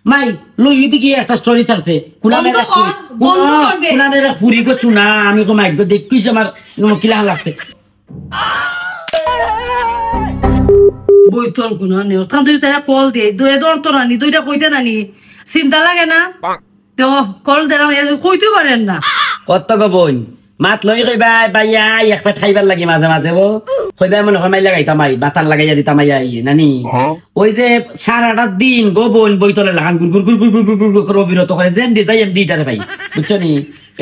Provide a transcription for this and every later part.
মাই লই দিকে একটা স্টোরি ছাড়ছে কুলানের ফুরি গো শুনা আমি কো মাইক দেখিস আমার কিলা লাগছে বইতল কোন নেও তান দুই তারা কল দে দুই দরতো রানি দুইটা কইতে নানি চিন্তা লাগে না তো কল দে কইতে পারেন না কত গো বোন মাত লই কইবা বাইয়া এক পেট খাইবার লাগি মাঝে মাঝে বো কইবা মনে হয় মাই লাগাইতাম আই বাতার লাগাইয়া দিতাম আই নানি ওই যে সারাটা দিন গো বোন বইতলে লাগান গুর গুর গুর গুর গুর গুর গুর করে বিরত করে যেন দি যাই এমডি টারে ভাই বুঝছো নি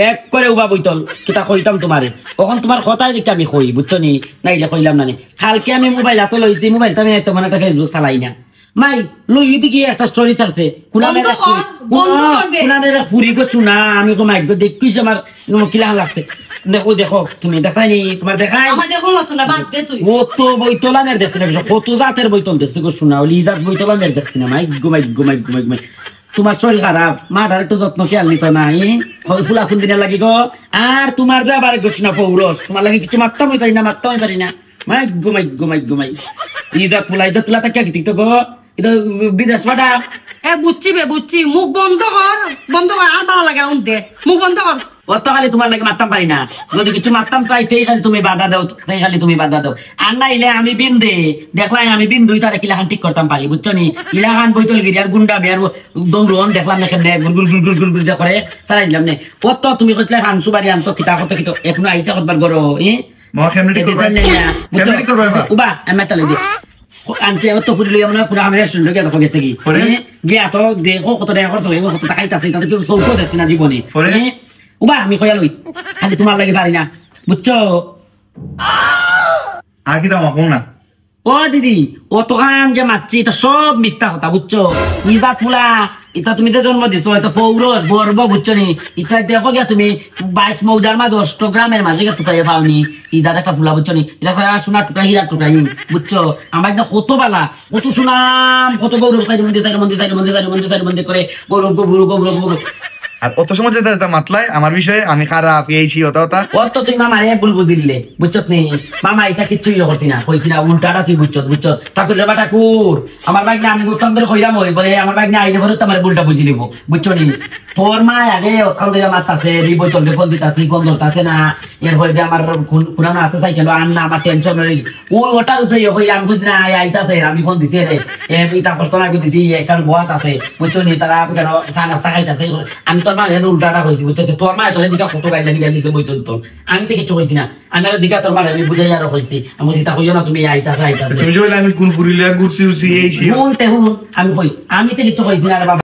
এক করে উবা বইতল কিতা কইতাম তোমারে তখন তোমার কথাই দেখি আমি কই বুঝছো নি নাইলে কইলাম নানি কালকে আমি মোবাইল হাতে লইছি মোবাইলটা আমি তেমন একটা ফেসবুক চালাই না মাই লই দিকে একটা স্টোরি ছাড়ছে কুলানের ফুরি গো শুনা আমি কো মাইক দেখিস আমার কিলা লাগছে দেখো দেখো তুমি দেখাইনি তোমার দেখাই ও তো বইতলানের দেখছি না কত জাতের বইতল দেখছি গো শোনা ওলি জাত বইতলানের দেখছি না মাইক ঘুমাই ঘুমাই ঘুমাই ঘুমাই তোমার শরীর খারাপ মাটার একটু যত্ন খেয়াল নিত নাই ফুলা ফুল দিনে লাগি গো আর তোমার যা বারে গোস না পৌরস তোমার লাগে কিছু মারতাম পারি না মারতাম পারি না মাইক ঘুমাই ঘুমাই ঘুমাই ইজাত তুলা তাকে কি তো গো এটা বিদেশ পাঠা বুঝছি বে বুঝছি মুখ বন্ধ কর আর ভালো লাগে উনতে মুখ বন্ধ কর অত খালি তোমার লাগে মারতাম পারি না যদি কিছু মারতাম চাইতেই খালি তুমি বাধা দাও তাই খালি তুমি বাধা দাও আর নাইলে আমি বিন্দে দেখলাম আমি বিন্দুই তারা কিলাখান ঠিক করতাম পারি বুঝছো নি ইলাখান বইতল গিরি আর গুন্ডা মেয়ার দৌড়ন দেখলাম না কেমনে গুল গুল গুল গুল গুল করে চালাই দিলাম নে অত তুমি কইছিলে হানসু বাড়ি আনতো কিতা কত কিতো এখনো আইসা করবার গরো উবা আমি তালে দি আনছে তো ফুরি লই আমরা পুরা আমরা রেস্টুরেন্টে গিয়ে দেখো গেছে কি গিয়া তো দেখো কত টাকা খরচ হইব কত টাকা খাইতাছে তাতে কেউ সৌখ দেখছি না জীবনে উবা আমি কইয়া লই খালি তোমার লাগে পারি না বুঝছো আর কি দাও না ও দিদি ও তোখান যে মারছি এটা সব মিথ্যা কথা বুঝছো ইজা ফুলা এটা তুমি তো জন্ম দিছো এটা পৌরস গর্ব বুঝছো নি এটা দেখো গিয়া তুমি 22 মৌজার মাঝে 8 গ্রামের মাঝে গিয়ে টুকাইয়া পাওনি ইজা একটা ফুলা বুঝছো নি এটা সোনা টুকা হীরা টুকাই বুঝছো আমার একটা কত বালা কত সুনাম কত গৌরব সাইড মন্দির করে গৌরব গৌরব আর অত সময় যেতে মাতলাই আমার বিষয়ে আমি খারাপ এইছি ওটা অত তুই মামা ভুল বুঝিলে বুঝছত নি মামা এটা কিচ্ছুই করছি না কইছি না উল্টাটা তুই বুঝছো ঠাকুর রে বা ঠাকুর আমার বাইক না আমি উত্তম করে কইরাম হই বলে আমার বাইক না আইলে বলে তোমার ভুলটা বুঝি নিব বুঝছো নি তোর মা আগে ওখান থেকে মারতাছে রি বইতল রে ফোন দিতাছি ফোন ধরতাছে না এরপরে যে আমার পুরানো আছে সাইকেল আর না আমার টেনশন রইছে ওটার উপরে কইলাম বুঝ না আইতাছে আমি ফোন দিছি রে এটা করতো না দিদি একাল বহাত আছে বুঝছো নি তারা কেন চা নাস্তা খাইতাছে আমি তোর মা উল্টাটা হয়েছি বুঝছো তোর মা তোর জিকা কত গাইলানি গাইছে বইতল তোর আমি তো কিছু কইছি না আমি আর জিকা তোর মা আমি বুঝাই আর কইছি আমি চিন্তা কইও না তুমি আইতাছে তুমি আমি কোন ফুরিলে ঘুরছি এই আমি কই আমি তো কিছু কইছি না রে বাবা